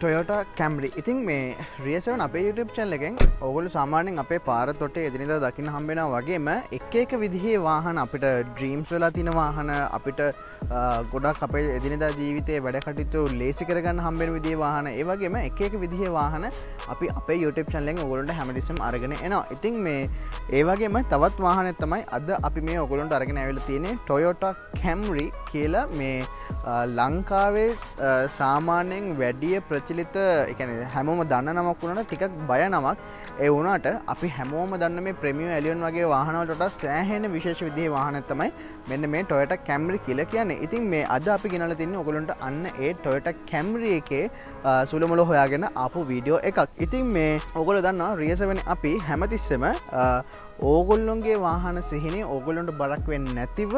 Toyota Camry. ඉතින් මේ RIA7 අපේ YouTube channel එකෙන් ඕගොල්ලෝ සාමාන්‍යයෙන් අපේ පාර තොටේ එදිනෙදා දකින්න හම්බ වෙනා වගේම එක විදිහේ වාහන අපිට ඩ්‍රීම්ස් වෙලා තියෙන වාහන අපිට ගොඩක් අපේ එදිනෙදා ජීවිතේ වැඩ කටයුතු ලේසි කරගන්න හම්බ වෙන විදිහේ වාහන ඒ වගේම එක විදිහේ වාහන අපි අපේ YouTube channel එකෙන් ඕගොල්ලන්ට හැමදෙස්සම අරගෙන එනවා. ඉතින් මේ ඒ වගේම තවත් වාහනයක් තමයි අද අපි මේ ඕගොල්ලන්ට අරගෙන ආවිල්ලා තියෙන්නේ Toyota Camry කියලා මේ ලංකාවේ සාමාන්‍යයෙන් වැඩි ප්‍රචලිත ඒ කියන්නේ හැමෝම දන්න නමක් වුණාට ටිකක් බය නමක් ඒ වුණාට අපි හැමෝම දන්න මේ ප්‍රීමියම් එලියන් වගේ වාහන වලට වඩා සෑහෙන විශේෂ විදිහේ වාහනයක් තමයි මෙන්න මේ Toyota Camry කියලා කියන්නේ. ඉතින් මේ අද අපි ගෙනල්ලා තින්නේ ඔයගොල්ලන්ට අන්න ඒ Toyota Camry එකේ සුළුමුළු හොයාගෙන ආපු වීඩියෝ එකක්. ඉතින් මේ ඔයගොල්ලෝ දන්නවා RIA7 අපි හැමතිස්සෙම ඕගොල්ලොන්ගේ වාහන සිහිනේ ඕගොල්ලොන්ට බරක් වෙන්නේ නැතිව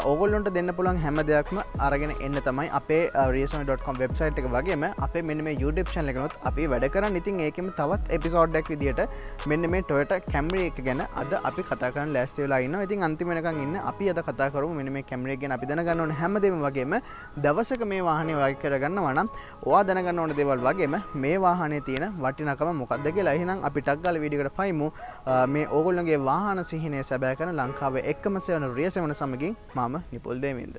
ඕගොල්ලොන්ට දෙන්න පුළුවන් හැම දෙයක්ම අරගෙන එන්න තමයි අපේ RIA7.com වෙබ්සයිට් එක වගේම අපේ මෙන්න මේ YouTube channel එකනොත් අපි වැඩ කරන්නේ. ඉතින් ඒකෙම තවත් එපිසෝඩ් එකක් විදියට මෙන්න මේ Toyota Camry එක ගැන අද අපි කතා කරන්න ලෑස්ති වෙලා ඉන්නවා. ඉතින් අන්තිම වෙනකන් ඉන්න අපි අද කතා කරමු මෙන්න මේ Camry එක ගැන. අපි දැනගන්න ඕනේ හැමදේම වගේම දවසක මේ වාහනේ වයික් කරගන්නවා නම් ඔයා දැනගන්න ඕන දේවල් වගේම මේ වාහනේ තියෙන වටිනාකම මොකක්ද කියලා. එහෙනම් අපි ටක් ගාලා වීඩියෝ එකට පයිමු. මේ ඕගොල්ලන්ගේ වාහන සිහිනය සැබෑ කරන ලංකාවේ එක්කම සෙවන RIA7 සමගින් මම නිපුල් දේවින්ද.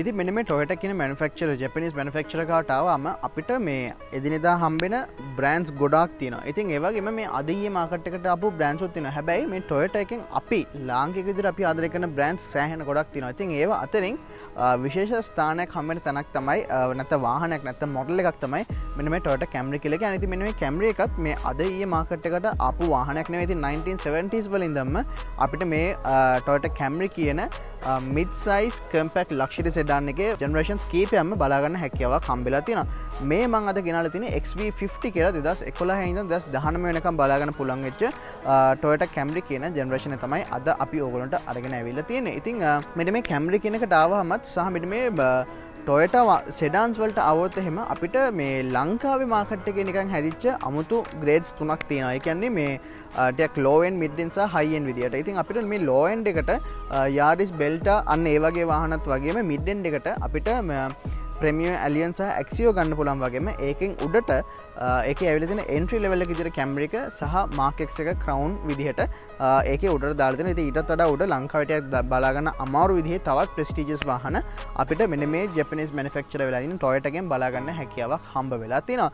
ඉතින් මෙන්න මේ Toyota කියන manufacturer Japanese manufacturer කාට ආවම අපිට මේ එදිනෙදා හම්බෙන brands ගොඩාක් තියෙනවා. ඉතින් ඒ වගේම මේ අද ඊයේ මාකට් එකට ආපු brands උත් තියෙනවා. හැබැයි මේ Toyota එකෙන් අපි ලාංකික විදිහට අපි ආදරය කරන brands සෑහෙන ගොඩක් තියෙනවා. ඉතින් ඒවා අතරින් විශේෂ ස්ථානයක් හම්බෙන තැනක් තමයි නැත්නම් වාහනයක් නැත්නම් මොඩල් එකක් තමයි මෙන්න මේ Toyota Camry කියලා කියන්නේ. ඉතින් මෙන්න මේ Camry එකත් මේ අද ඊයේ මාකට් එකට ආපු වාහනයක් නෙවෙයි. ඉතින් 1970s වල ඉඳන්ම අපිට මේ Toyota Camry කියන mid size compact luxury sedan එකේ generations කීපයක්ම බලා ගන්න හැකියාවක් හම්බෙලා තියෙනවා. මේ මම අද ගෙනාලා තියෙන්නේ XV50 කියලා 2011 ඉඳන් 2019 වෙනකම් බලා ගන්න පුළුවන් වෙච්ච Toyota Camry කියන generation එක තමයි අද අපි ඕගොල්ලන්ට අරගෙන ආවිල්ලා තියෙන්නේ. ඉතින් මෙන්න මේ Camry කියන එකට ආවමත් සහ මෙන්න මේ Toyota sedans වලට આવොත් එහෙම අපිට මේ ලංකාවේ මාකට් එකේ නිකන් හැදිච්ච අමුතු grades තුනක් තියෙනවා. ඒ කියන්නේ මේ ටිකක් low end mid end සහ high end විදියට. ඉතින් අපිට මේ low end එකට Yaris Belta අන්න ඒ වගේ වාහනත් වගේම mid end එකට අපිට Premium Allian සහ Axio ගන්න පුළුවන් වගේම ඒකෙන් උඩට ඒකේ ඇවිල්ලා තියෙන entry level එක විදියට Camry එක සහ Mark X එක Crown විදියට ඒකේ උඩට දාලා තියෙනවා. ඉතින් ඊටත් වඩා උඩ ලංකාවේ ටිකක් බලා ගන්න අමාරු විදිහේ තවත් prestigious වාහන අපිට මෙන්න මේ Japanese manufacturer වෙලා ඉන්න Toyota එකෙන් බලා ගන්න හැකියාවක් හම්බ වෙලා තියෙනවා.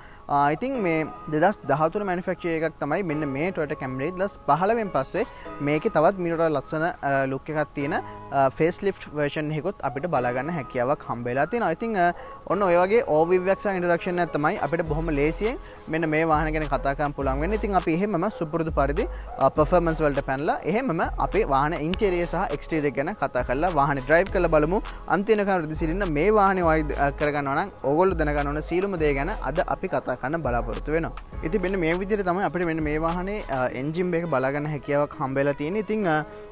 ඉතින් මේ 2013 manufacture එකක් තමයි මෙන්න මේ Toyota Camry 2015 න් පස්සේ මේකේ තවත් මීට ලස්සන look එකක් තියෙන facelift version එකකුත් අපිට බලා ගන්න හැකියාවක් හම්බ වෙලා තියෙනවා. ඉතින් ඔන්න ඔය වගේ overview එකක් සහ introduction එකක් තමයි අපිට බොහොම ලේසියෙන් මෙන්න මේ වාහන ගැන කතා කරන්න පුළුවන් වෙන්නේ. ඉතින් අපි එහෙමම සුපුරුදු පරිදි performance වලට පැනලා එහෙමම අපේ වාහන interior සහ exterior ගැන කතා කරලා වාහනේ drive කරලා බලමු. අන්තිම කාරණා සිලින්න මේ වාහනේ වයිද කරගන්නවා නම් ඕගොල්ලෝ දැනගන්න ඕන සීලම දේ ගැන අද අපි කතා කරන්න බලාපොරොත්තු වෙනවා. ඉතින් මෙන්න මේ විදිහට තමයි අපිට මෙන්න මේ වාහනේ engine එක බලා ගන්න හැකියාවක් හම්බෙලා තියෙන්නේ. ඉතින්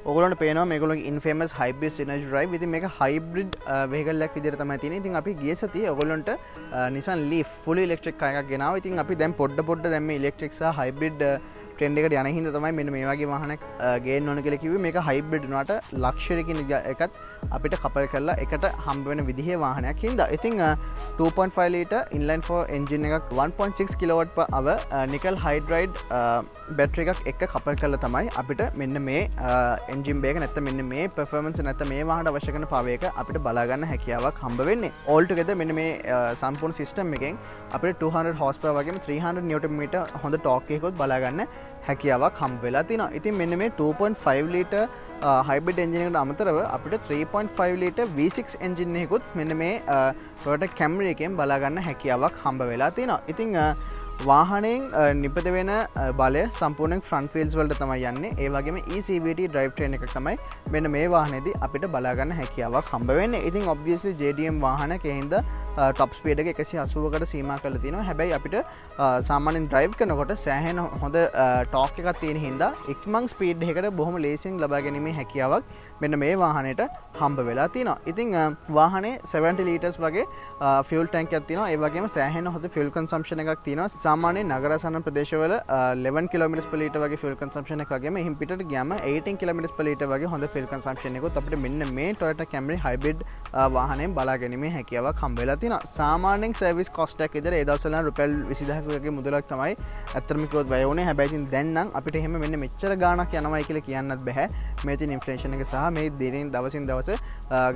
ඕගොල්ලන්ට පේනවා මේගොල්ලෝගේ infamous hybrid synergy drive. ඉතින් මේක hybrid vehicle එකක් විදිහට තමයි තියෙන්නේ. ඉතින් අපි ගිය සතියේ ඕගොල්ලන්ට Nissan Leaf fully electric car එකක් ගෙනාවා. ඉතින් අපි දැන් පොඩ දැන් මේ electric සහ hybrid ට්‍රෙන්ඩ් එකට යන හින්දා තමයි මෙන්න මේ වගේ වාහනයක් ගේන්න ඕන කියලා කිව්වේ. මේක hybrid වුණාට luxury කියන එකත් අපිට කපල් කරලා එකට හම්බ වෙන විදිහේ වාහනයක් හින්දා. ඉතින් 2.5 liter inline 4 engine එකක් 1.6 kilowatt per hour nickel hydride battery එකක් එක්ක කපල් කරලා තමයි අපිට මෙන්න මේ engine එක නැත්නම් මෙන්න මේ performance නැත්නම් මේ වාහනට අවශ්‍ය කරන power එක අපිට බලා ගන්න හැකියාවක් හම්බ වෙන්නේ. all together මෙන්න මේ සම්පූර්ණ system එකෙන් අපිට 200 horsepower වගේම 300 newton meter හොඳ torque එකකුත් බලා ගන්න හැකියාවක් හම්බ වෙලා තිනවා. ඉතින් මෙන්න මේ 2.5 liter hybrid engine එකට අමතරව අපිට 3.5 liter V6 engine එකකුත් මෙන්න මේ Toyota Camry එකෙන් බලා ගන්න හැකියාවක් හම්බ වෙලා තිනවා. ඉතින් වාහනයෙන් නිපද වෙන බලය සම්පූර්ණයෙන් front wheels වලට තමයි යන්නේ. ඒ වගේම ECVT drive train එකක් තමයි මෙන්න මේ වාහනේදී අපිට බලා ගන්න හැකියාවක් හම්බ වෙන්නේ. ඉතින් obviously JDM වාහනක හින්ද top speed එක 180කට සීමා කරලා තියෙනවා. හැබැයි අපිට සාමාන්‍යයෙන් drive කරනකොට සෑහෙන හොඳ torque එකක් තියෙන හින්දා ඉක්මන් speed එකකට බොහොම ලේසියෙන් ලබා ගැනීමේ හැකියාවක් මෙන්න මේ වාහනේට හම්බ වෙලා තියෙනවා. ඉතින් වාහනේ 70 liters වගේ fuel tank එකක් තියෙනවා. ඒ වගේම සෑහෙන හොඳ fuel consumption එකක් තියෙනවා. සාමාන්‍යයෙන් නගරසන්න ප්‍රදේශවල 11 km per liter වගේ fuel consumption එක වගේම එහින් පිටට ගියාම 18 km per liter වගේ හොඳ fuel consumption එකකුත් අපිට මෙන්න මේ Toyota Camry hybrid වාහනයෙන් බලා ගැනීමේ හැකියාවක් හම්බ වෙලා තියෙනවා. සාමාන්‍යයෙන් service cost එකක් විතර ඒ දවස්වල නම් රුපියල් 20000ක වගේ මුදලක් තමයි ඇත්තටම කිව්වොත් වැය වුණේ. හැබැයි ඉතින් දැන් නම් අපිට එහෙම මෙන්න මෙච්චර ගාණක් යනවායි කියලා කියන්නත් බෑ. මේ තියෙන inflation එක සහ මේ දිනෙන් දවසින් දවස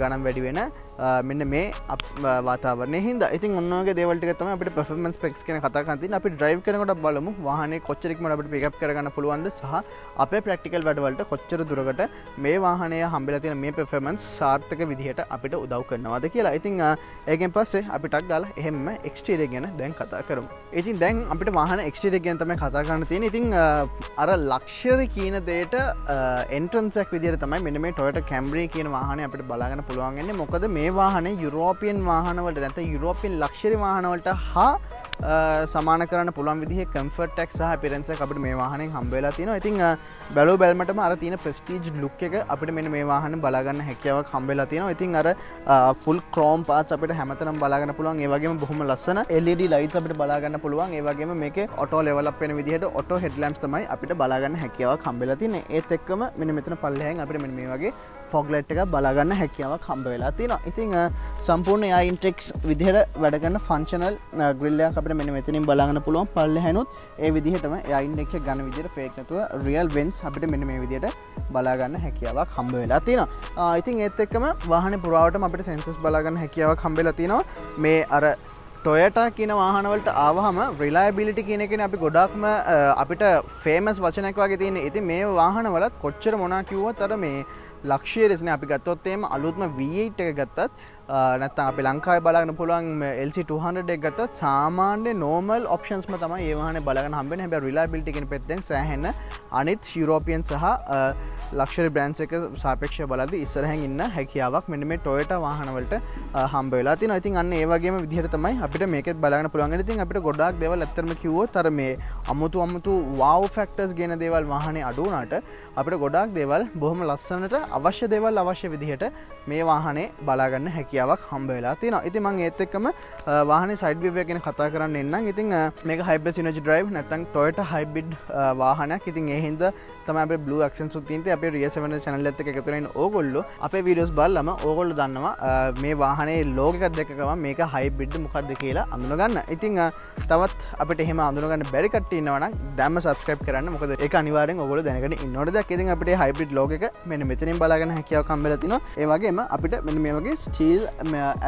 ගණන් වැඩි වෙන මෙන්න මේ වාතාවරණයේ හින්දා. ඉතින් ඔන්න ඔයගේ දේවල් ටික තමයි අපිට performance specs ගැන කතා කරන්න තියෙන්නේ. අපි drive කරනකොට බලමු වාහනේ කොච්චර ඉක්මනට අපිට pick up කරගන්න පුළුවන්ද සහ අපේ practical වැඩවලට කොච්චර දුරකට මේ වාහනය හම්බෙලා තියෙන මේ performance සාර්ථක විදිහට අපිට උදව් කරනවාද කියලා. ඉතින් ඒකෙන් පස්සේ අපි ටක් ගාලා එහෙම්ම exterior ගැන දැන් කතා කරමු. ඉතින් දැන් අපිට වාහන exterior ගැන තමයි කතා කරන්න තියෙන්නේ. ඉතින් අර luxury කියන දෙයට entrance එකක් විදිහට තමයි මෙන්න මේ Toyota Camry කියන වාහනේ අපිට බලා ගන්න පුළුවන් වෙන්නේ. මොකද මේ වාහනේ European වාහන වලට නැත්නම් European luxury වාහන වලට සමාන කරන්න පුළුවන් විදිහේ comfort එකක් සහ appearance එකක් අපිට මේ වාහනෙන් හම්බ වෙලා තියෙනවා. ඉතින් බැලුව බැලමටම අර තියෙන prestige look එක අපිට මෙන්න මේ වාහනේ බලා ගන්න හැකියාවක් හම්බ වෙලා තියෙනවා. ඉතින් අර full chrome parts අපිට හැමතැනම බලා ගන්න පුළුවන්. ඒ වගේම බොහොම ලස්සන LED lights අපිට බලා ගන්න පුළුවන්. ඒ වගේම මේකේ auto level up වෙන විදිහට auto headlamps තමයි අපිට බලා ගන්න හැකියාවක් හම්බ වෙලා තියෙන්නේ. ඒත් එක්කම මෙන්න මෙතන පල්ලෙහෙන් අපිට මෙන්න මේ වගේ fog light එකක් බලා ගන්න හැකියාවක් හම්බ වෙලා තියෙනවා. ඉතින් සම්පූර්ණ air intakes විදිහට වැඩ කරන functional grill එකක් අපිට මෙන්න මෙතනින් බලා ගන්න පුළුවන්. පල්ලෙහැනුත් ඒ විදිහටම air intake එක ගන්න විදිහට fake නැතුව real vents අපිට මෙන්න මේ විදිහට බලා ගන්න හැකියාවක් හම්බ වෙලා තියෙනවා. ඉතින් ඒත් එක්කම වාහනේ පුරාවටම අපිට sensors බලා ගන්න හැකියාවක් හම්බ වෙලා තියෙනවා. මේ අර Toyota කියන වාහන වලට ආවහම reliability කියන එකනේ අපි ගොඩාක්ම අපිට famous වචනයක් වගේ තියෙන්නේ. ඉතින් මේ වාහන වලත් කොච්චර මොනවා කිව්වත් අර මේ luxurious නේ අපි ගත්තොත් එහෙම අලුත්ම V8 එක ගත්තත් නැත්නම් අපි ලංකාවේ බලාගෙන පුළුවන් LC200 එක ගත්තත් සාමාන්‍ය normal options ම තමයි මේ වාහනේ බලාගෙන හම්බෙන්නේ. හැබැයි reliability කියන පැත්තෙන් සෑහෙන අනිත් European සහ luxury brands එක සාපේක්ෂව බලද්දී ඉස්සරහින් ඉන්න හැකියාවක් මෙන්න මේ Toyota වාහන වලට හම්බ වෙලා තියෙනවා. ඉතින් අන්න ඒ වගේම විදිහට තමයි අපිට මේකෙත් බලාගෙන පුළුවන්. ඉතින් අපිට ගොඩාක් දේවල් ඇත්තටම කිව්වොත් අර මේ අමුතු wow factors ගේන දේවල් වාහනේ අඩු වුණාට අපිට ගොඩාක් දේවල් බොහොම ලස්සනට අවශ්‍ය දේවල් අවශ්‍ය විදිහට මේ වාහනේ බලා ගන්න හැකියාවක් හම්බ වෙලා තියෙනවා. ඉතින් මම ඒත් එක්කම වාහනේ side view එක ගැන කතා කරන්න එන්නම්. ඉතින් මේක hybrid synergy drive නැත්නම් Toyota hybrid වාහනයක්. ඉතින් ඒ හින්දා තමයි අපේ blue accents උත් තියෙන්නේ. අපේ Rear 7 channel එකත් එක්ක එකතු වෙන ඕගොල්ලෝ අපේ videos බලලම ඕගොල්ලෝ දන්නවා මේ වාහනේ logo එකක් දැක්ක ගමන් මේක hybrid මොකක්ද කියලා අඳුන ගන්න. ඉතින් තවත් අපිට එහෙම අඳුන ගන්න බැරි කට්ටිය ඉන්නවා නම් දැම්ම subscribe කරන්න. මොකද ඒක අනිවාර්යෙන් ඕගොල්ලෝ දැනගෙන ඉන්න ඕනේ. දැන් ඉතින් අපිට hybrid logo එක මෙන්න මෙතනින් බලාගන්න හැකියාවක් හම්බෙලා තිනවා. ඒ වගේම අපිට මෙන්න මේ වගේ ස්ටීල්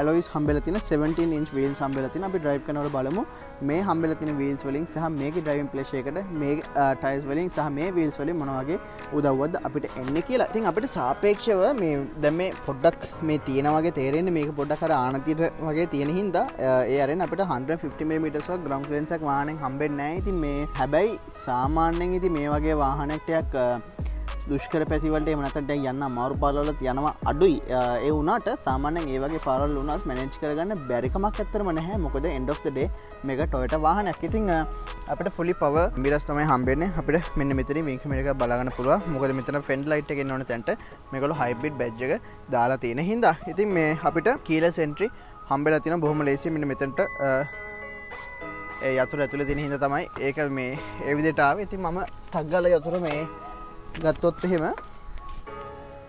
ඇලොයිස් හම්බෙලා තියෙන 17 inch wheels හම්බෙලා තියෙනවා. අපි drive කරනකොට බලමු මේ හම්බෙලා තියෙන wheels වලින් සහ මේකේ driving pleasure එකට මේ tires වලින් සහ මේ wheels වලින් මොන වගේ උදව්වක්ද අපිට එන්නේ කියලා. ඉතින් අපිට සාපේක්ෂව මේ දැන් මේ පොඩ්ඩක් මේ තියෙන වගේ තේරෙන්නේ මේක පොඩ්ඩක් අර ආනතියට වගේ තියෙන හින්දා ඒ අරෙන් අපිට 150 mm වක් ground clearance එකක් වාහනෙන් හම්බෙන්නේ නැහැ. ඉතින් මේ හැබැයි සාමාන්‍යයෙන් ඉතින් මේ වගේ වාහනයක් ටිකක් දුෂ්කර පැතිවලට එහෙම නැත්නම් දැන් යන්න අමාරු පාරවලත් යනවා අඩුයි. ඒ වුණාට සාමාන්‍යයෙන් ඒ වගේ පාරවල වුණත් මැනේජ් කරගන්න බැරි කමක් ඇත්තටම නැහැ. මොකද end of the day මේක Toyota වාහනයක්. ඉතින් අපිට fully power mirrors තමයි හම්බෙන්නේ. අපිට මෙන්න මෙතනින් wing mirror එකක් බලා ගන්න පුළුවන්. මොකද මෙතන fend light එක එන්න ඕන තැනට මේගොල්ලෝ hybrid badge එක දාලා තියෙන හින්දා. ඉතින් මේ අපිට keyless entry හම්බෙලා තියෙන බොහොම ලේසියෙන් මෙන්න මෙතනට ඒ යතුරු ඇතුලේ තියෙන හින්දා තමයි ඒක මේ ඒ විදිහට ආවේ. ඉතින් මම ටක් ගාලා යතුරු මේ ගත්තොත් එහෙම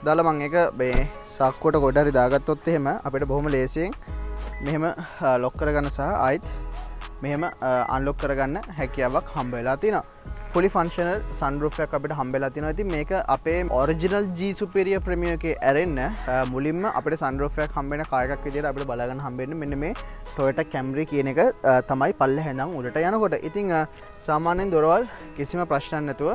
දාලා මම ඒක මේ සාක්කුවට කොට හරි දාගත්තොත් එහෙම අපිට බොහොම ලේසියෙන් මෙහෙම ලොක් කරගන්න සහ ආයිත් මෙහෙම අන්ලොක් කරගන්න හැකියාවක් හම්බ වෙලා තිනවා. fully functional sunroof එකක් අපිට හම්බ වෙලා තිනවා. ඉතින් මේක අපේ original G Superior Premium එකේ ඇරෙන්න මුලින්ම අපිට sunroof එකක් හම්බ වෙන කාර් එකක් විදියට අපිට බලා ගන්න හම්බ වෙන්නේ මෙන්න මේ Toyota Camry කියන එක තමයි පල්ලෙහා ඉඳන් උඩට යනකොට. ඉතින් සාමාන්‍යයෙන් දොරවල් කිසිම ප්‍රශ්නයක් නැතුව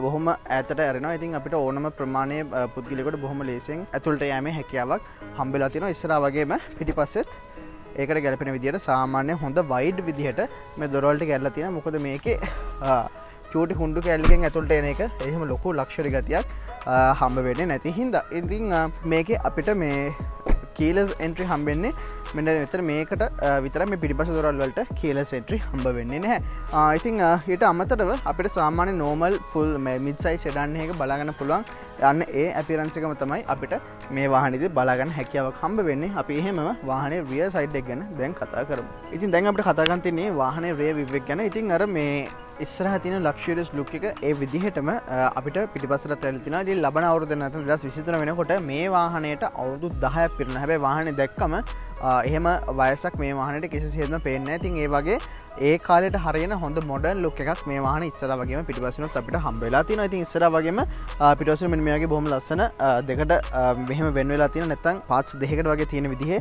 බොහොම ඈතට ඇරෙනවා. ඉතින් අපිට ඕනම ප්‍රමාණයේ පුද්ගලයෙකුට බොහොම ලේසියෙන් ඇතුළට යෑමේ හැකියාවක් හම්බෙලා තියෙනවා. ඉස්සරහා වගේම පිටිපස්සෙත් ඒකට ගැලපෙන විදිහට සාමාන්‍ය හොඳ වයිඩ් විදිහට මේ දොරවලට ගැලලා තියෙනවා. මොකද මේකේ චූටි හුණ්ඩු කැල්ලකින් ඇතුළට එන එක එහෙම ලොකු ලක්ෂරි ගතියක් හම්බ වෙන්නේ නැති හින්දා. ඉතින් මේකේ අපිට මේ keyless entry හම්බෙන්නේ මෙන්න මෙතන මේකට විතරයි. මේ පිටිපස්ස දොරවල් වලට keyless entry හම්බ වෙන්නේ නැහැ. ඉතින් ඊට අමතරව අපිට සාමාන්‍ය normal full mid size sedan එකක බලා ගන්න පුළුවන්. අන්න ඒ appearance එකම තමයි අපිට මේ වාහනේදී බලා ගන්න හැකියාවක් හම්බ වෙන්නේ. අපි එහෙමම වාහනේ rear side එක ගැන දැන් කතා කරමු. ඉතින් දැන් අපිට කතා කරන්න තියෙන්නේ වාහනේ rear view එක ගැන. ඉතින් අර මේ ඉස්සරහ තියෙන luxurious look එක ඒ විදිහටම අපිට පිටිපස්සට ඇවිල්ලා තිනවා. ඉතින් ලබන අවුරුද්ද නැත්නම් 2023 වෙනකොට මේ වාහනයට අවුරුදු 10ක් පිරෙනවා. හැබැයි වාහනේ දැක්කම එහෙම වයසක් මේ වාහනේට කිසිසේත්ම පේන්නේ නැහැ. ඉතින් ඒ වගේ ඒ කාලේට හරියන හොඳ මොඩර්න් ලුක් එකක් මේ වාහනේ ඉස්සරහා වගේම පිටිපස්සෙනුත් අපිට හම්බ වෙලා තියෙනවා. ඉතින් ඉස්සරහා වගේම පිටිපස්සෙන් මෙන්න මේ වගේ බොහොම ලස්සන දෙකට මෙහෙම වෙන් වෙලා තියෙන නැත්නම් පාර්ට්ස් දෙකකට වගේ තියෙන විදිහේ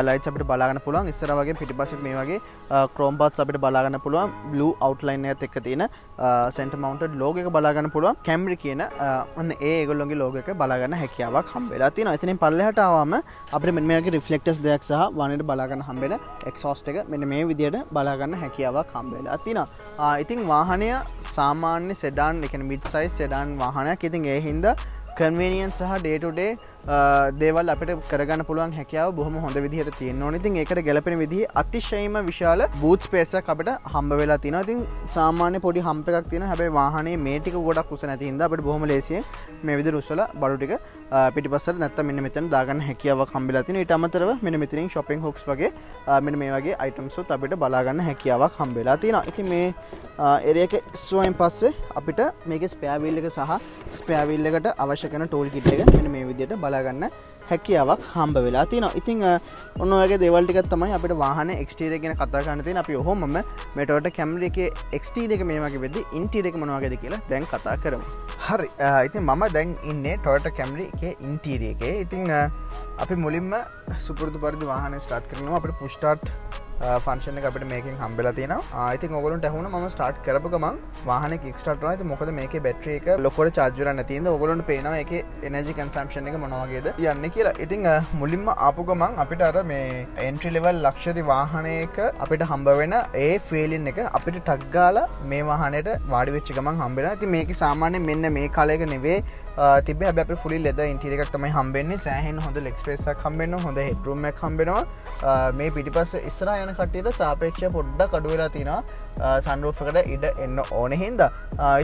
ලයිට්ස් අපිට බලා ගන්න පුළුවන්. ඉස්සරහා වගේම පිටිපස්සෙත් මේ වගේ ක්‍රෝම් පාර්ට්ස් අපිට බලා ගන්න පුළුවන්. බ්ලූ අවුට්ලයින් එකත් එක්ක තියෙන සෙන්ටර් මවුන්ටඩ් ලෝගෝ එක බලා ගන්න පුළුවන්. Camry කියන අන්න ඒ ඒගොල්ලෝගේ ලෝගෝ එක බලා ගන්න හැකියාවක් හම්බ වෙලා තියෙනවා. එතනින් පල්ලෙහාට ආවම අපිට මෙන්න මේ වගේ රිෆ්ලෙක්ටර්ස් දෙකක් සහ වාහනේට බලා ගන්න හම්බ වෙන එක්සෝස්ට් එක මෙන්න මේ විදිහට බලා ගන්න හැකියාවක් හම්බ වෙලා තිනවා. ඉතින් වාහනය සාමාන්‍ය සෙඩාන්, ඒ කියන්නේ mid size සෙඩාන් වාහනයක්. ඉතින් ඒ හින්දා convenience සහ day to day දේවල් අපිට කරගන්න පුළුවන් හැකියාව බොහොම හොඳ විදිහට තියෙන්න ඕනේ. ඉතින් ඒකට ගැලපෙන විදිහේ අතිශයින්ම විශාල boot space එකක් අපිට හම්බ වෙලා තිනවා. ඉතින් සාමාන්‍ය පොඩි hump එකක් තියෙනවා. හැබැයි වාහනේ මේ ටික ගොඩක් උස නැති හින්දා අපිට බොහොම ලේසියෙන් මේ විදිහට උස්සලා බඩු ටික පිටිපස්සට නැත්තම් මෙන්න මෙතන දාගන්න හැකියාවක් හම්බෙලා තිනවා. ඊට අමතරව මෙන්න මෙතනින් shopping hooks වගේ මෙන්න මේ වගේ items උත් අපිට බලා ගන්න හැකියාවක් හම්බෙලා තිනවා. ඉතින් මේ area එක ඉස්සුවෙන් පස්සේ අපිට මේකේ spare wheel එක සහ spare wheel එකට අවශ්‍ය කරන tool kit එක මෙන්න මේ විදිහට බලා ගන්න හැකියාවක් හම්බ වෙලා තිනවා. ඉතින් ඔන්න ඔය වගේ දේවල් ටිකක් තමයි අපිට වාහනේ exterior ගැන කතා කරන්න තියෙන. අපි ඔහොමම මේ Toyota Camry එකේ exterior එක මේ වගේ වෙද්දි interior එක මොන වගේද කියලා දැන් කතා කරමු. හරි. ඉතින් මම දැන් ඉන්නේ Toyota Camry එකේ interior එකේ. ඉතින් අපි මුලින්ම සුපුරුදු පරිදි වාහනේ start කරනවා. අපිට push start ෆන්ක්ෂන් එක අපිට මේකෙන් හම්බෙලා තියෙනවා. ඉතින් ඔයගොල්ලන්ට ඇහුණා මම ස්ටාර්ට් කරපු ගමන් වාහනේ කික් ස්ටාර්ට් වෙනවා. ඉතින් මොකද මේකේ බැටරි එක ලොකුවට charge වෙලා නැති හින්දා ඔයගොල්ලන්ට පේනවා ඒකේ energy consumption එක මොන වගේද යන්නේ කියලා. ඉතින් මුලින්ම ආපු ගමන් අපිට අර මේ entry level luxury වාහනයක අපිට හම්බ වෙන ඒ feeling එක අපිට ටක් ගාලා මේ වාහනේට වාඩි වෙච්ච ගමන් හම්බ වෙනවා. ඉතින් මේකේ සාමාන්‍යයෙන් මෙන්න මේ කාලයක නෙවෙයි තිබ්බේ. හැබැයි අපිට fully leather interior එකක් තමයි හම්බෙන්නේ. සෑහෙන හොඳ leg space එකක් හම්බෙනවා. හොඳ headroom එකක් හම්බෙනවා. මේ පිටිපස්ස ඉස්සරහා යන කට්ටියට සාපේක්ෂව පොඩ්ඩක් අඩු වෙලා තිනවා sunroof එකට ඉඩ එන්න ඕනේ හින්දා.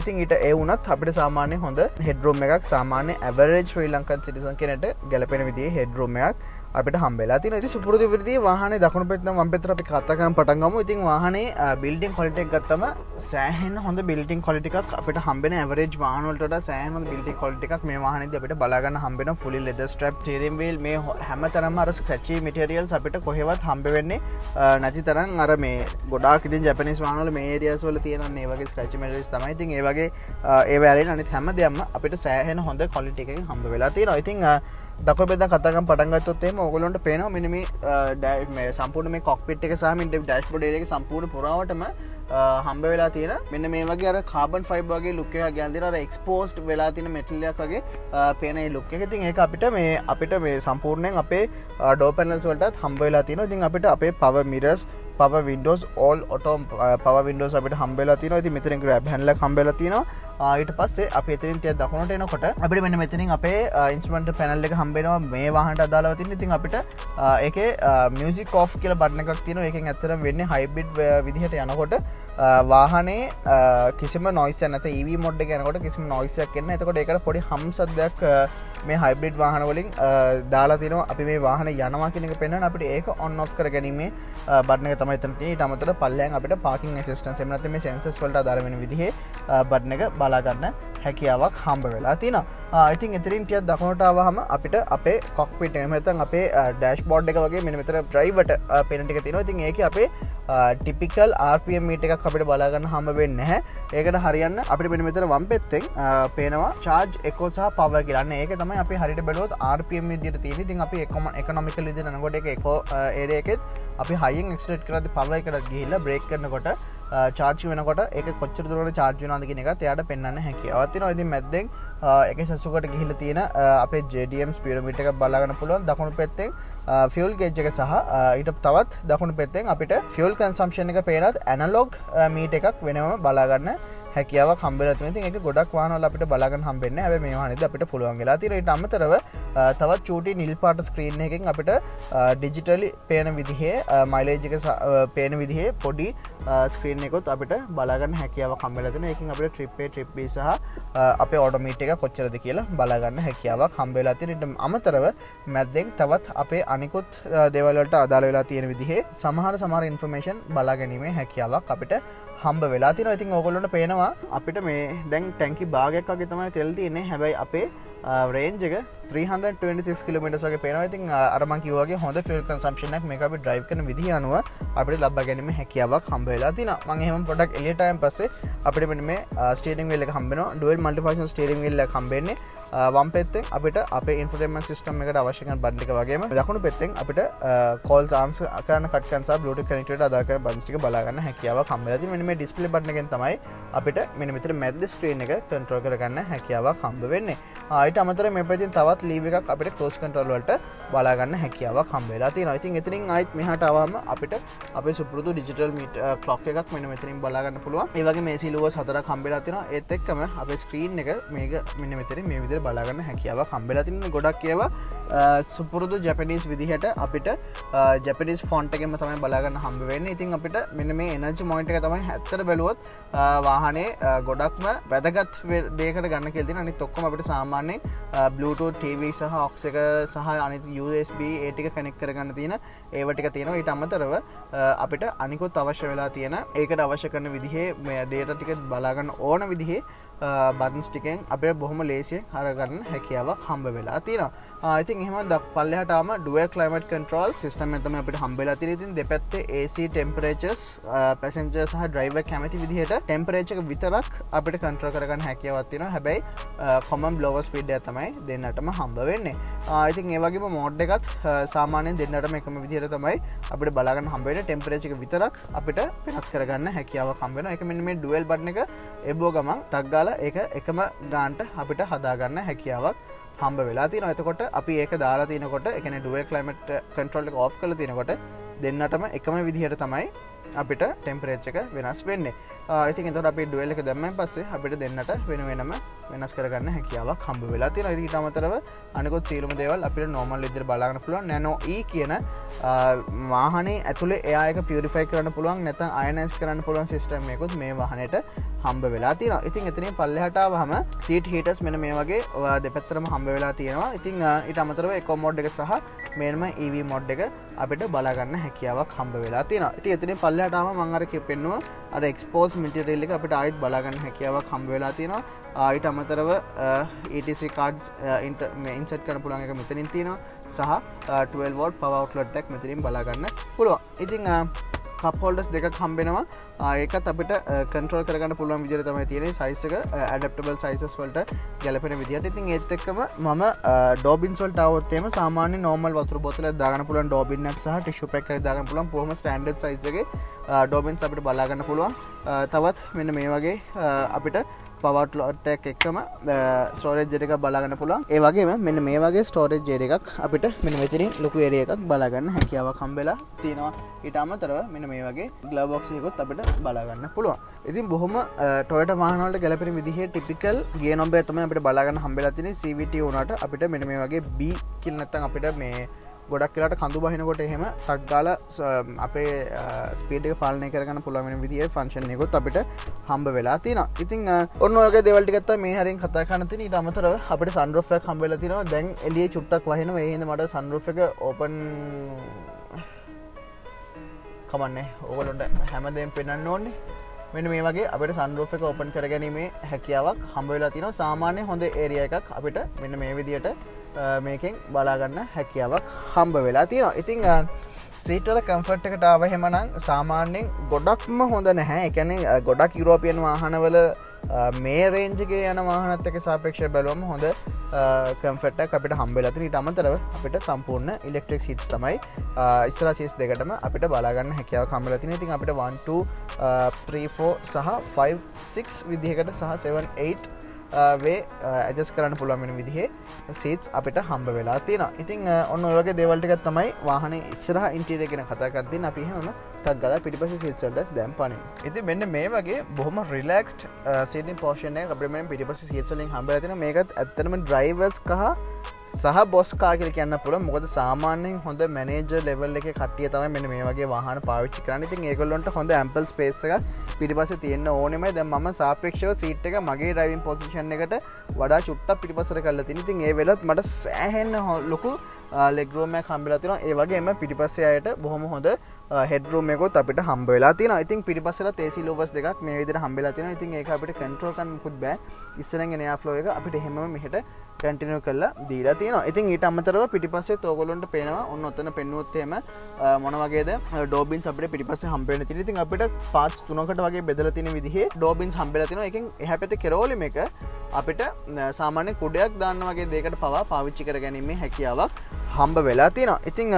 ඉතින් ඊට ඒ වුණත් අපිට සාමාන්‍ය හොඳ headroom එකක් සාමාන්‍ය average Sri Lankan citizen කෙනෙක්ට ගැලපෙන විදිහේ headroom එකක් අපිට හම්බෙලා තියෙනවා. ඉතින් සුපුරුදු විදිහේ වාහනේ දකුණු පැත්තෙන් වම් පැත්තට අපි කතා කරන් පටන් ගමු. ඉතින් වාහනේ building quality එක ගත්තම සෑහෙන හොඳ building quality එකක් අපිට හම්බෙන average වාහන වලට වඩා සෑහෙන හොඳ building quality එකක් මේ වාහනේදී අපිට බලා ගන්න හම්බෙනවා. fully leather strap steering wheel මේ හැමතරම අර scratchy materials අපිට කොහෙවත් හම්බ වෙන්නේ නැති තරම් අර මේ ගොඩාක් ඉතින් Japanese වාහන වාහනවල මේ ඒරියාස් වල තියෙන මේ වගේ ස්ක්‍රැච් මැටීරියල්ස් තමයි. ඉතින් ඒ වගේ ඒ වැරෙන අනිත් හැම දෙයක්ම අපිට සෑහෙන හොඳ ක්වොලිටි එකකින් හම්බ වෙලා තියෙනවා. ඉතින් දකුණු බෙදා කතාකම් පටන් ගත්තොත් එහෙම ඕගොල්ලන්ට පේනවා මෙන්න මේ සම්පූර්ණ මේ කොක්පිට් එක සහ මේ ඩෑෂ්බෝඩ් ඒරියා එක සම්පූර්ණ පුරාවටම හම්බ වෙලා තියෙන මෙන්න මේ වගේ අර කාබන් ෆයිබර් වගේ ලුක් එකක් ගන්න තියෙන අර එක්ස්පෝස්ඩ් වෙලා තියෙන මෙටල් එකක් වගේ පේන ඒ ලුක් එක. ඉතින් ඒක අපිට මේ සම්පූර්ණයෙන් අපේ ඩෝර් පැනල්ස් වලටත් හම්බ වෙලා තියෙනවා. ඉතින් අපිට අපේ power මිරර්ස් power windows all auto power windows අපිට හම්බෙලා තියෙනවා. ඉතින් මෙතනින් grab handle එකක් හම්බෙලා තියෙනවා. ඊට පස්සේ අපි එතනින් ටික දකුණට එනකොට අපිට මෙන්න මෙතනින් අපේ instrument panel එක හම්බ වෙනවා මේ වාහනට අදාළව තියෙන. ඉතින් අපිට ඒකේ music off කියලා බටන් එකක් තියෙනවා. ඒකෙන් ඇත්තටම වෙන්නේ hybrid විදිහට යනකොට වාහනේ කිසිම noise එකක් නැත. EV mode එක යනකොට කිසිම noise එකක් එන්නේ නැහැ. එතකොට ඒකට පොඩි hum සද්දයක් මේ hybrid වාහන වලින් දාලා තිනවා. අපි මේ වාහනේ යනවා කියන එක පෙන්වන්න අපිට ඒක on off කර ගැනීමේ බටන් එක තමයි එතන තියෙන්නේ. ඊට අමතරව පල්ලෙන් අපිට parking assistance එහෙම නැත්නම් මේ sensors වලට අදාළ වෙන විදිහේ බටන් එක බලා ගන්න හැකියාවක් හම්බ වෙලා තිනවා. ඉතින් එතනින් ටිකක් දකුණට ආවහම අපිට අපේ cockpit එහෙම නැත්නම් අපේ dashboard එක වගේ මෙන්න මෙතන driverට පේන ටික තියෙනවා. ඉතින් ඒකේ අපේ typical RPM meter එකක් අපිට බලා ගන්න හම්බ වෙන්නේ නැහැ. ඒකට හරියන්න අපිට මෙන්න මෙතන වම් පැත්තෙන් පේනවා charge echo සහ power කියලා. අන්න ඒක තමයි අපි හරියට බැලුවොත් RPM විදිහට තියෙන්නේ. ඉතින් අපි economical විදිහට යනකොට ඒක echo area එකෙත් අපි high-න් accelerate කරද්දී power එකට ගිහිල්ලා brake කරනකොට charge වෙනකොට ඒක කොච්චර දුරට charge වෙනවද කියන එකත් එයාට පෙන්වන්න හැකියාවක් තියෙනවා. ඉතින් මැද්දෙන් එකේ සසුකට ගිහිල්ලා තියෙන අපේ JDM speedometer එකක් බලා ගන්න පුළුවන්. දකුණු පැත්තෙන් fuel gauge එක සහ ඊට තවත් දකුණු පැත්තෙන් අපිට fuel consumption එක පේනත් analog meter එකක් වෙනම බලා ගන්න හැකියාවක් හම්බෙලා තියෙනවා. ඉතින් ඒක ගොඩක් වාහනවල අපිට බලා ගන්න හම්බෙන්නේ නැහැ. හැබැයි මේ වාහනේදී අපිට පුළුවන් වෙලා තියෙනවා. ඊට අමතරව තවත් චූටි නිල් පාට ස්ක්‍රීන් එකකින් අපිට ඩිජිටලි පේන විදිහේ මයිලේජ් එක පේන විදිහේ පොඩි ස්ක්‍රීන් එකකුත් අපිට බලා ගන්න හැකියාවක් හම්බෙලා තියෙනවා. ඒකෙන් අපිට trip A trip B සහ අපේ ඔඩෝමීටර් එක කොච්චරද කියලා බලා ගන්න හැකියාවක් හම්බෙලා තියෙනවා. ඊට අමතරව මැද්දෙන් තවත් අපේ අනිකුත් දේවල් වලට අදාළ වෙලා තියෙන විදිහේ සමහර ඉන්ෆර්මේෂන් බලා ගැනීමේ හැකියාවක් අපිට හම්බ වෙලා තියෙනවා. ඉතින් ඕගොල්ලන්ට පේනවා අපිට මේ දැන් ටැංකි භාගයක් වගේ තමයි තෙල් තියෙන්නේ. හැබැයි අපේ රේන්ජ් එක 326 කිලෝමීටර්ස් වගේ පේනවා. ඉතින් අර මං කිව්වා වගේ හොඳ ෆියුල් කන්සම්ප්ෂන් එකක් මේක අපි ඩ්‍රයිව් කරන විදිහ අනුව අපිට ලබා ගැනීම හැකියාවක් හම්බ වෙලා තිනවා. මම එහෙම පොඩක් එළියට ආයන් පස්සේ අපිට මෙන්න මේ ස්ටියරින් වීල් එක හම්බ වෙනවා. ඩුවල් මල්ටිෆන්ක්ෂන් ස්ටියරින් වීල් එකක් හම්බෙන්නේ. වම් පැත්තෙන් අපිට අපේ ඉන්ෆෝටේන්මන්ට් සිස්ටම් එකට අවශ්‍ය කරන බටන් ටික වගේම දකුණු පැත්තෙන් අපිට කෝල්ස් ආන්සර් කරන කට් කරන සහ බ්ලූටූත් කනෙක්ටරේට අදාළ කරන බටන්ස් ටික බලා ගන්න හැකියාවක් හම්බ වෙලා තියෙනවා. මෙන්න මේ ඩිස්ප්ලේ බටන් එකෙන් තමයි අපිට මෙන්න මෙතන මැද්ද ස්ක්‍රීන් එක කන්ට්‍රෝල් කරගන්න හැකියාවක් හම්බ වෙන්නේ. ඊට අමතරව මේ පැත්තෙන් තවත් ලීව් එකක් අපිට ක්ලෝස් කන්ට්‍රෝල් වලට බලා ගන්න හැකියාවක් හම්බ වෙලා තියෙනවා. ඉතින් එතනින් ආයෙත් මෙහාට ආවම අපිට අපේ සුපුරුදු ඩිජිටල් ක්ලොක් එකක් මෙන්න මෙතනින් බලා ගන්න පුළුවන්. ඒ වගේ මේ සිලුවස් හතරක් හම්බ වෙලා තියෙනවා. ඒත් එක්කම අපේ ස්ක්‍රීන් එක මේක මෙන්න මෙතනින් මේ විදිහට බලා ගන්න හැකියාවක් හම්බ වෙලා තියෙනවා. ගොඩක් ඒවා සුපුරුදු ජැපනීස් විදිහට අපිට ජැපනීස් ෆොන්ට් එකෙන්ම තමයි බලා ගන්න හම්බ වෙන්නේ. ඉතින් අපිට මෙන්න මේ එනර්ජි මොනිටර් එක තමයි ඇත්තට බැලුවොත් වාහනේ ගොඩක්ම වැදගත් දෙයකට ගන්න කියලා තියෙනවා. අනිත් ඔක්කොම අපිට සාමාන්‍යයෙන් Bluetooth TV සහ aux එක සහ අනිත් USB ඒ ටික කනෙක්ට් කරගන්න තියෙන ඒව ටික තියෙනවා. ඊට අමතරව අපිට අනිකුත් අවශ්‍ය වෙලා තියෙන ඒකට අවශ්‍ය කරන විදිහේ මේ data ටික බලා ගන්න ඕන විදිහේ බටන්ස් ටිකෙන් අපිට බොහොම ලේසියෙන් අරගන්න හැකියාවක් හම්බ වෙලා තියෙනවා. ඉතින් එහෙම පල්ලෙහාට ආවම dual climate control system එක තමයි අපිට හම්බ වෙලා තියෙන්නේ. ඉතින් දෙපැත්තේ AC temperatures passenger සහ driver කැමති විදිහට temperature එක විතරක් අපිට control කරගන්න හැකියාවක් තියෙනවා. හැබැයි common blower speed එක තමයි දෙන්නටම හම්බ වෙන්නේ. ඉතින් ඒ වගේම mode එකත් සාමාන්‍යයෙන් දෙන්නටම එකම විදිහට තමයි අපිට බලා ගන්න හම්බ වෙන්නේ. temperature එක විතරක් අපිට වෙනස් කරගන්න හැකියාවක් හම්බ වෙනවා. ඒක මෙන්න මේ dual button එක එබුව ගමන් ටක් ගාලා ඒක එකම ගානට අපිට හදාගන්න හැකියාවක් හම්බ වෙලා තියෙනවා. එතකොට අපි ඒක දාලා තිනකොට ඒ කියන්නේ dual climate control එක off කරලා තිනකොට දෙන්නටම එකම විදිහට තමයි අපිට temperature එක වෙනස් වෙන්නේ. ඉතින් එතකොට අපි dual එක දැම්මන් පස්සේ අපිට දෙන්නට වෙන වෙනම වෙනස් කරගන්න හැකියාවක් හම්බ වෙලා තියෙනවා. ඊට අමතරව අනිකුත් සියලුම දේවල් අපිට normal විදිහට බලා ගන්න පුළුවන්. Nano E කියන වාහනේ ඇතුලේ එයා එක purify කරන්න පුළුවන් නැත්නම් ionize කරන්න පුළුවන් system එකකුත් මේ වාහනේට හම්බ වෙලා තියෙනවා. ඉතින් එතනින් පල්ලෙහාට ආවම seat heaters මෙන්න මේ වගේ දෙපැත්තටම හම්බ වෙලා තියෙනවා. ඉතින් ඊට අමතරව eco mode එක සහ මේනම EV mode එක අපිට බලා ගන්න හැකියාවක් හම්බ වෙලා තියෙනවා. ඉතින් එතනින් පල්ලෙහාට ආවම මම අර පෙන්නුවා අර exposed material එක අපිට ආයෙත් බලා ගන්න හැකියාවක් හම්බ වෙලා තියෙනවා. ඊට අමතරව ETC cards insert කරන්න පුළුවන් එක මෙතනින් තියෙනවා. සහ 12 volt power outlet එකක් මෙතනින් බලා ගන්න පුළුවන්. ඉතින් කප් හෝල්ඩර්ස් දෙකක් හම්බෙනවා. ඒකත් අපිට කන්ට්‍රෝල් කරගන්න පුළුවන් විදිහට තමයි තියෙන්නේ. සයිස් එක ඇඩැප්ටබල් සයිසස් වලට ගැලපෙන විදිහට. ඉතින් ඒත් එක්කම මම ඩෝබින්ස් වලට આવොත් එහෙම සාමාන්‍ය නෝමල් වතුර බෝතලයක් දාගන්න පුළුවන් ඩෝබින් එකක් සහ ටිෂු පැක් එකක් දාගන්න පුළුවන්. බොහොම ස්ටෑන්ඩඩ් සයිස් එකේ ඩෝබින්ස් අපිට බලා ගන්න පුළුවන්. තවත් මෙන්න මේ වගේ අපිට පවර් ස්ලොට් එකම ස්ටෝරේජ් එකක් බලා ගන්න පුළුවන්. ඒ වගේම මෙන්න මේ වගේ ස්ටෝරේජ් ඒරියා එකක් අපිට මෙන්න මෙතනින් ලොකු ඒරියා එකක් බලා ගන්න හැකියාවක් හම්බෙලා තියෙනවා. ඊට අමතරව මෙන්න මේ වගේ ග්ලව් බොක්ස් එකකුත් අපිට බලා ගන්න පුළුවන්. ඉතින් බොහොම Toyota වාහන වලට ගැලපෙන විදිහේ ටිපිකල් ගේ නම්බර් තමයි අපිට බලා ගන්න හම්බෙලා තියෙන්නේ. CVT වුණාට අපිට මෙන්න මේ වගේ B කියලා නැත්නම් අපිට මේ ගොඩක් වෙලාට කඳු බහිනකොට එහෙම ටක් ගාලා අපේ ස්පීඩ් එක පාලනය කරගන්න පුළුවන් වෙන විදිහේ ෆන්ක්ෂන් එකකුත් අපිට හම්බ වෙලා තියෙනවා. ඉතින් ඔන්න ඔය වගේ දේවල් ටිකක් තමයි මේ හරියෙන් කතා කරන්න තියෙන්නේ. ඊට අමතරව අපිට සන්රූෆ් එකක් හම්බ වෙලා තියෙනවා. දැන් එළියේ චුට්ටක් වහිනවා. ඒ හින්දා මට සන්රූෆ් එක ඕපන් කමන්නේ. ඕගොල්ලන්ට හැමදේම පෙන්වන්න ඕනේ. මෙන්න මේ වගේ අපිට සන්රූෆ් එක ඕපන් කරගැනීමේ හැකියාවක් හම්බ වෙලා තියෙනවා. සාමාන්‍ය හොඳ ඒරියා එකක් අපිට මෙන්න මේ විදිහට මේකෙන් බලාගන්න හැකියාවක් හම්බ වෙලා තියෙනවා. ඉතින් සීට් වල කම්ෆර්ට් එකට ආව එහෙමනම් සාමාන්‍යයෙන් ගොඩක්ම හොඳ නැහැ. ඒ කියන්නේ ගොඩක් යුරෝපියන් වාහනවල මේ රේන්ජ් එකේ යන වාහනත් එක්ක සාපේක්ෂව බැලුවම හොඳ කම්ෆර්ට් එකක් අපිට හම්බ වෙලා තියෙනවා. ඊට අමතරව අපිට සම්පූර්ණ ඉලෙක්ට්‍රික් සීට්ස් තමයි ඉස්සරහා සීට්ස් දෙකටම අපිට බලා ගන්න හැකියාවක් හම්බ වෙලා තියෙනවා. ඉතින් අපිට 1 2 3 4 සහ 5 6 විදිහකට සහ 7 8 වේ ඇඩ්ජස්ට් කරන්න පුළුවන් වෙන විදිහේ සීට්ස් අපිට හම්බ වෙලා තියෙනවා. ඉතින් ඔන්න ඔය වගේ දේවල් ටිකක් තමයි වාහනේ ඉස්සරහා ඉන්ටීරියර් ගැන කතා කරද්දී අපි එහෙමම ටක් ගාලා පිටිපස්සේ සීට්ස් වලට දැන් පනිමු. ඉතින් මෙන්න මේ වගේ බොහොම රිලැක්ස්ඩ් සීටින් පොසිෂන් එකක් අපිට මෙන්න පිටිපස්සේ සීට්ස් වලින් හම්බ වෙලා තියෙනවා. මේකත් ඇත්තටම ඩ්‍රයිවර්ස් සහ බොස් කා කියලා කියන්න පුළුවන්. මොකද සාමාන්‍යයෙන් හොඳ මැනේජර් ලෙවල් එකේ කට්ටිය තමයි මෙන්න මේ වගේ වාහන පාවිච්චි කරන්නේ. ඉතින් ඒගොල්ලන්ට හොඳ ඇම්පල් ස්පේස් එකක් පිටිපස්සේ තියෙන්න ඕනෙමයි. දැන් මම සාපේක්ෂව සීට් එක මගේ ඩ්‍රයිවිං පොසිෂන් එකට වඩා චුට්ටක් පිටිපස්සට කරලා තියෙනවා. ඉතින් ඒ වෙලාවත් මට සෑහෙන ලොකු ලෙග් රූම් එකක් හම්බෙලා තියෙනවා. ඒ වගේම පිටිපස්සේ ආයට බොහොම හොඳ හෙඩ් රූම් එකකුත් අපිට හම්බ වෙලා තියෙනවා. ඉතින් පිටිපස්සට AC ලෝවර්ස් දෙකක් මේ විදිහට හම්බෙලා තියෙනවා. ඉතින් ඒක අපිට කන්ට්‍රෝල් කරන්න මුකුත් බෑ. ඉස්සරහින් එන එයා ෆ්ලෝ එක අපිට එහෙමම මෙහෙට කන්ටිනියු කරලා දීලා තියෙනවා. ඉතින් ඊට අමතරව පිටිපස්සෙත් ඕගොල්ලන්ට පේනවා ඔන්න ඔතන පෙන්නුවොත් එහෙම මොන වගේද ඩෝබින්ස් අපිට පිටිපස්සේ හම්බ වෙන තියෙනවා. ඉතින් අපිට පාර්ට්ස් තුනකට වගේ බෙදලා තියෙන විදිහේ ඩෝබින්ස් හම්බෙලා තියෙනවා. එකෙන් එහා පැත්තේ කෙරෝලිම් එක අපිට සාමාන්‍ය කුඩයක් දාන්න වගේ දෙයකට පවා පාවිච්චි කරගැනීමේ හැකියාවක් හම්බ වෙලා තියෙනවා. ඉතින්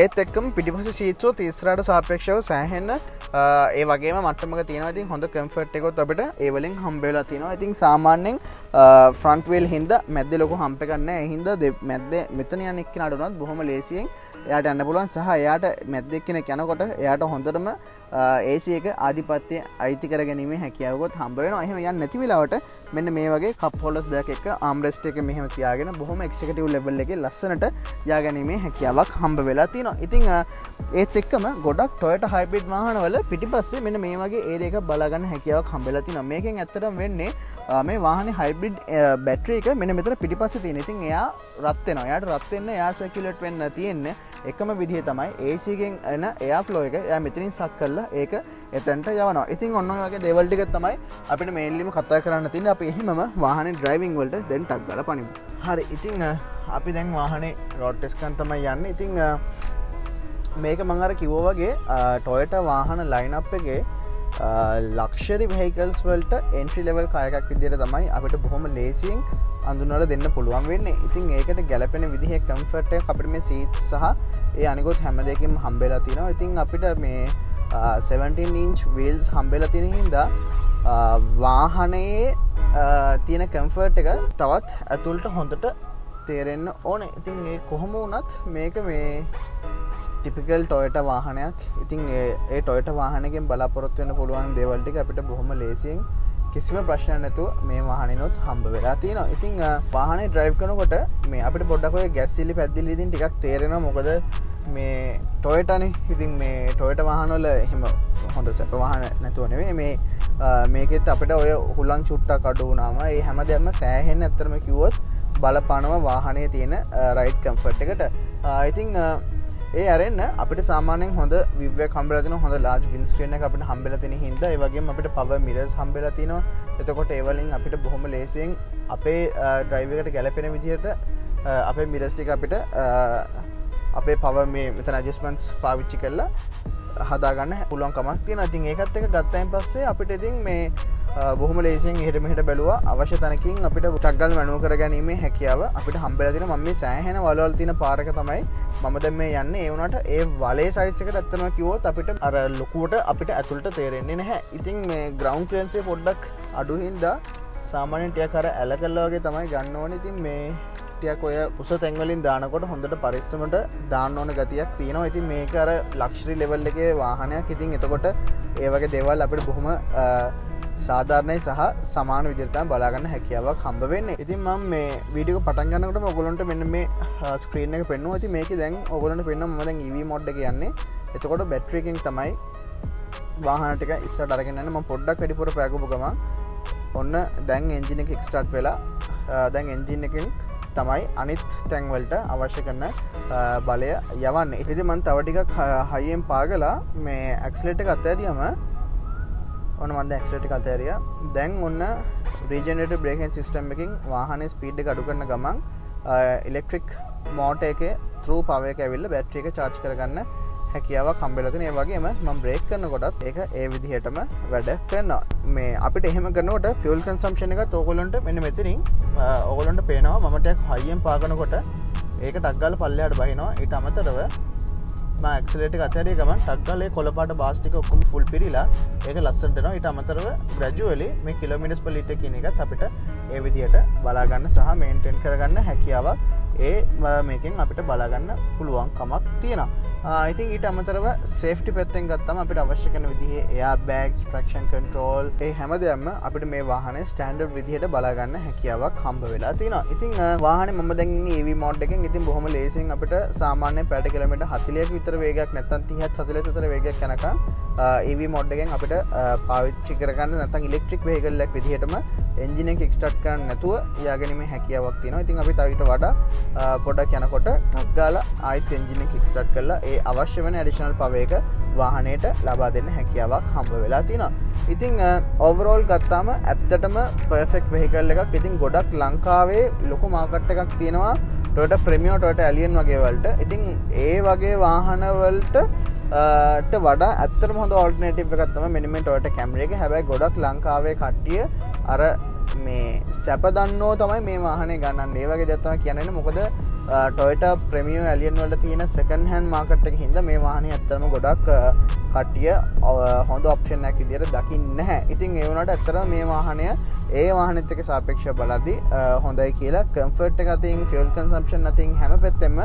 ඒත් එක්කම පිටිපස්සේ සීට්ස් උත් ඉස්සරහට සාපේක්ෂව සෑහෙන ඒ වගේම මට්ටමක තියෙනවා. ඉතින් හොඳ කම්ෆර්ට් එකකුත් අපිට ඒ වලින් හම්බ වෙලා තියෙනවා. ඉතින් සාමාන්‍යයෙන් ෆ්‍රන්ට් වීල් හින්දා මැද්දේ ලොකු හම්ප් එකක් නැහැ. ඒ හින්දා මැද්දේ මෙතන යන එක්කනට උනත් බොහොම ලේසියෙන් එයාට යන්න පුළුවන්. සහ එයාට මැද්දේ කෙනෙක් යනකොට එයාට හොඳටම AC එක ආධිපත්‍ය අයිති කරගැනීමේ හැකියාවකුත් හම්බ වෙනවා. එහෙම යන්නේ නැති වෙලාවට මෙන්න මේ වගේ කප් හෝල්ඩර්ස් දෙකක් එක්ක ආම් රෙස්ට් එක මෙහෙම තියාගෙන බොහොම එක්සිකියුටිව් ලෙවල් එකේ ලස්සනට යාගැනීමේ හැකියාවක් හම්බ වෙලා තියෙනවා. ඉතින් ඒත් එක්කම ගොඩක් Toyota hybrid වාහනවල පිටිපස්සේ මෙන්න මේ වගේ ඒරියා එකක් බලා ගන්න හැකියාවක් හම්බ වෙලා තියෙනවා. මේකෙන් ඇත්තටම වෙන්නේ මේ වාහනේ hybrid බැටරි එක මෙන්න මෙතන පිටිපස්සේ තියෙන. ඉතින් එයා රත් වෙනවා. එයාට රත් වෙන්න එයා සර්කියුලේට් වෙන්න තියෙන්නේ එකම විදිහ තමයි AC එකෙන් එන එයා ෆ්ලෝ එක එයා මෙතනින් සක් කරලා ඒක එතනට යවනවා. ඉතින් ඔන්න ඔය වගේ දේවල් ටික තමයි අපිට මේන්ලිම කතා කරන්න තියෙන්නේ. අපි එහෙමම වාහනේ ඩ්‍රයිවිං වලට දැන් ටක් ගාලා පනිමු. හරි. ඉතින් අපි දැන් වාහනේ රෝඩ් ටෙස්ට් කරන්න තමයි යන්නේ. ඉතින් මේක මම අර කිව්වා වගේ Toyota වාහන ලයින්අප් එකේ ලක්ෂරි වෙහිකල්ස් වලට එන්ට්‍රි ලෙවල් කාර් එකක් විදිහට තමයි අපිට බොහොම ලේසියෙන් අඳුනලා දෙන්න පුළුවන් වෙන්නේ. ඉතින් ඒකට ගැලපෙන විදිහේ කම්ෆර්ට් එක අපිට මේ සීට්ස් සහ ඒ අනිකුත් හැම දෙයකින්ම හම්බෙලා තියෙනවා. ඉතින් අපිට මේ 17 inch wheels හම්බෙලා තියෙන හින්දා වාහනේ තියෙන කම්ෆර්ට් එක තවත් ඇතුළට හොඳට තේරෙන්න ඕනේ. ඉතින් මේ කොහොම වුණත් මේක මේ ටිපිකල් Toyota වාහනයක්. ඉතින් ඒ Toyota වාහනයකින් බලාපොරොත්තු වෙන්න පුළුවන් දේවල් ටික අපිට බොහොම ලේසියෙන් කිසිම ප්‍රශ්නයක් නැතුව මේ වාහනේනොත් හම්බ වෙලා තියෙනවා. ඉතින් වාහනේ ඩ්‍රයිව් කරනකොට මේ අපිට පොඩ්ඩක් ඔය ගෑස් සිලි පැද්දිලි ඉදින් ටිකක් තේරෙනවා. මොකද මේ Toyotaනේ. ඉතින් මේ Toyota වාහන වල එහෙම හොඳ සැප වාහන නැතුව නෙවෙයි මේ මේකෙත් අපිට ඔය හුලං චුට්ටක් අඩු වුණාම ඒ හැමදේම සෑහෙන්න ඇත්තටම කිව්වොත් බලපානවා වාහනේ තියෙන රයිඩ් කම්ෆර්ට් එකට. ඉතින් ඒ අරෙන්න අපිට සාමාන්‍යයෙන් හොඳ view එකක් හම්බෙලා තිනවා. හොඳ large windscreen එකක් අපිට හම්බෙලා තියෙන හින්දා ඒ වගේම අපිට power mirrors හම්බෙලා තිනවා. එතකොට ඒ වලින් අපිට බොහොම ලේසියෙන් අපේ drive එකට ගැලපෙන විදිහට අපේ mirrors ටික අපිට අපේ power මේ මෙතන adjustments පාවිච්චි කරලා හදාගන්න පුළුවන් කමක් තියෙනවා. ඉතින් ඒකත් එක ගත්තයින් පස්සේ අපිට ඉතින් මේ බොහොම ලේසියෙන් එහෙට මෙහෙට බැලුවා අවශ්‍ය තැනකින් අපිට ටග්ගල් මැනුව කරගැනීමේ හැකියාව අපිට හම්බෙලා තියෙනවා. මම මේ සෑහෙන වලවල් තියෙන පාරක තමයි මම දැන් මේ යන්නේ. ඒ වුණාට ඒ වලේ සයිස් එකට ඇත්තම කිව්වොත් අපිට අර ලොකුවට අපිට ඇතුළට තේරෙන්නේ නැහැ. ඉතින් මේ ග්‍රවුන්ඩ් ක්ලියරන්ස් එක පොඩ්ඩක් අඩු හින්දා සාමාන්‍යයෙන් ටිකක් අර ඇල කළා වගේ තමයි ගන්න ඕනේ. ඉතින් මේ ටිකක් ඔය උස තැන් වලින් දානකොට හොඳට පරිස්සමට දාන්න ඕන ගතියක් තියෙනවා. ඉතින් මේක අර ලක්ෂරි ලෙවල් එකේ වාහනයක්. ඉතින් එතකොට ඒ වගේ දේවල් අපිට බොහොම සාධාරණයි සහ සමාන විදිහට තමයි බලා ගන්න හැකියාවක් හම්බ වෙන්නේ. ඉතින් මම මේ වීඩියෝ එක පටන් ගන්නකොටම ඔයගොල්ලන්ට මෙන්න මේ ස්ක්‍රීන් එක පෙන්නුවා. ඉතින් මේකේ දැන් ඔයගොල්ලන්ට පෙන්නවා මම දැන් EV මෝඩ් එකේ යන්නේ. එතකොට බැටරි එකකින් තමයි වාහන ටික ඉස්සරහට අරගෙන යන්නේ. මම පොඩ්ඩක් වැඩිපුර පෑගපු ගමන් ඔන්න දැන් එන්ජින් එක ස්ටාර්ට් වෙලා දැන් එන්ජින් එකෙන් තමයි අනිත් තැන් වලට අවශ්‍ය කරන බලය යවන්නේ. ඉතින් මම තව ටිකක් හයියෙන් පාගලා මේ ඇක්සලරේටර් එක අතහැරියම ඔන්න මම දැන් ඇක්සලරේටර් එක අතහැරියා. දැන් ඔන්න රීජනරේටිව් බ්‍රේකින් සිස්ටම් එකකින් වාහනේ ස්පීඩ් එක අඩු කරන ගමන් ඉලෙක්ට්‍රික් මෝටර් එකේ ත්‍රූ පවර් එක ඇවිල්ලා බැටරි එක charge කරගන්න හැකියාවක් හම්බෙලා තියෙනවා. ඒ වගේම මම බ්‍රේක් කරනකොටත් ඒක ඒ විදිහටම වැඩ කරනවා. මේ අපිට එහෙම කරනකොට ෆියුල් කන්සම්ප්ෂන් එකත් ඕගොල්ලන්ට මෙන්න මෙතනින් ඕගොල්ලන්ට පේනවා. මම ටිකක් හයියෙන් පාගනකොට ඒක ටක් ගාලා පල්ලෙහාට බහිනවා. ඊට අමතරව මම ඇක්සලරේටර් එක අතහැරිය ගමන් ටක් ගාලා ඒ කොළපාට බාස් ටික ඔක්කොම ෆුල් පිරීලා ඒක ලස්සනට එනවා. ඊට අමතරව ග්‍රැජුවලි මේ කිලෝමීටර්ස් per liter කියන එකත් අපිට ඒ විදිහට බලා ගන්න සහ මේන්ටේන් කරගන්න හැකියාවක් ඒ මේකෙන් අපිට බලා ගන්න පුළුවන් කමක් තියෙනවා. ඉතින් ඊට අමතරව සේෆ්ටි පැත්තෙන් ගත්තම අපිට අවශ්‍ය කරන විදිහේ එයා බෑග්ස්, ට්‍රැක්ෂන් කන්ට්‍රෝල් ඒ හැමදේම අපිට මේ වාහනේ ස්ටෑන්ඩඩ් විදිහට බලා ගන්න හැකියාවක් හම්බ වෙලා තියෙනවා. ඉතින් වාහනේ මම දැන් ඉන්නේ EV මෝඩ් එකෙන්. ඉතින් බොහොම ලේසියෙන් අපිට සාමාන්‍යයෙන් පැයට කිලෝමීටර් 40ක විතර වේගයක් නැත්නම් 30ත් 40ත් විතර වේගයක් යනකම් EV මෝඩ් එකෙන් අපිට පාවිච්චි කරගන්න නැත්නම් ඉලෙක්ට්‍රික් වෙහිකල් එකක් විදිහටම එන්ජින් එක කික්ස්ටාර්ට් කරන්න නැතුව යෑගැනීමේ හැකියාවක් තියෙනවා. ඉතින් අපි තව ඊට වඩා පොඩක් යනකොට ටක් ගාලා ආයෙත් එන්ජින් එක කික්ස්ටාර්ට් කරලා ඒ අවශ්‍ය වෙන ඇඩිෂනල් පවර් එක වාහනයට ලබා දෙන්න හැකියාවක් හම්බ වෙලා තියෙනවා. ඉතින් ඕවරෝල් ගත්තාම ඇත්තටම පර්ෆෙක්ට් වෙහිකල් එකක්. ඉතින් ගොඩක් ලංකාවේ ලොකු මාකට් එකක් තියෙනවා Toyota Premio, Toyota Allion වගේ වලට. ඉතින් ඒ වගේ වාහන වලට වඩා ඇත්තටම හොඳ ඔල්ටර්නේටිව් එකක් තමයි මෙන්න මේ Toyota Camry එක. හැබැයි ගොඩක් ලංකාවේ කට්ටිය අර මේ සැප දන්නෝ තමයි මේ වාහනේ ගන්නන්නේ. ඒ වගේ දෙයක් තමයි කියන්නේ. මොකද Toyota Premio Allion වල තියෙන second hand market එක හින්දා මේ වාහනේ ඇත්තටම ගොඩක් කට්ටිය හොඳ ඔප්ෂන් එකක් විදියට දකින්නේ නැහැ. ඉතින් ඒ වුණාට ඇත්තටම මේ වාහනය ඒ වාහනෙත් එක්ක සාපේක්ෂව බලද්දී හොඳයි කියලා කම්ෆර්ට් එක අතින් ෆියුල් කන්සම්ප්ෂන් අතින් හැම පැත්තෙම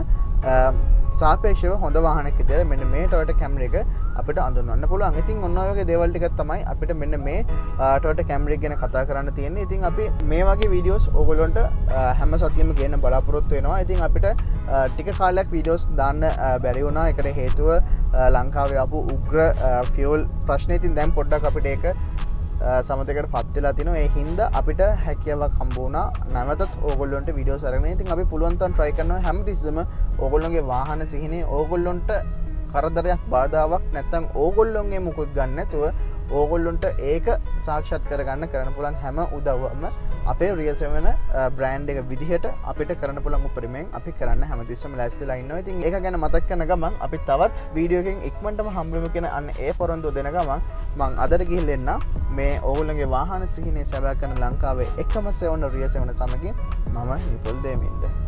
සාපේක්ෂව හොඳ වාහනයක් විදියට මෙන්න මේ Toyota Camry එක අපිට අඳුනගන්න පුළුවන්. ඉතින් ඔන්න ඔය වගේ දේවල් ටිකක් තමයි අපිට මෙන්න මේ Toyota Camry ගැන කතා කරන්න තියෙන්නේ. ඉතින් අපි මේ වගේ වීඩියෝස් ඕගොල්ලන්ට හැම සතියෙම ගේන්න බලාපොරොත්තු වෙනවා. ඉතින් අපිට ටික කාලයක් වීඩියෝස් දාන්න බැරි වුණා. ඒකට හේතුව ලංකාවේ ආපු උග්‍ර ෆියුල් ප්‍රශ්නේ. ඉතින් දැන් පොඩ්ඩක් අපිට ඒක සමතයකට පත් වෙලා තිනවා. ඒ හින්දා අපිට හැකියාවක් හම්බ වුණා නැවතත් ඕගොල්ලොන්ට වීඩියෝස් අරගෙන. ඉතින් අපි පුළුවන් තරම් try කරනවා හැමතිස්සෙම ඕගොල්ලොන්ගේ වාහන සිහිනේ ඕගොල්ලොන්ට කරදරයක් බාධාවක් නැත්නම් ඕගොල්ලොන්ගේ මුකුත් ගන්න නැතුව ඕගොල්ලොන්ට ඒක සාක්ෂාත් කරගන්න කරන්න පුළුවන් හැම උදව්වම අපේ Real 7 බ්‍රෑන්ඩ් එක විදිහට අපිට කරන්න පුළුවන් උපරිමයෙන් අපි කරන්න හැමතිස්සෙම ලෑස්තිලා ඉන්නවා. ඉතින් ඒක ගැන මතක් කරන ගමන් අපි තවත් වීඩියෝ එකකින් ඉක්මනටම හම්බෙමු කියන අන්න ඒ පොරොන්දුව දෙන ගමන් මම අදට ගිහිල්ලා එන්න මේ ඕගොල්ලන්ගේ වාහන සිහිනේ සැබෑ කරන ලංකාවේ එකම සෙවන Real 7 සමගින් මම නිපොල් දෙමින්ද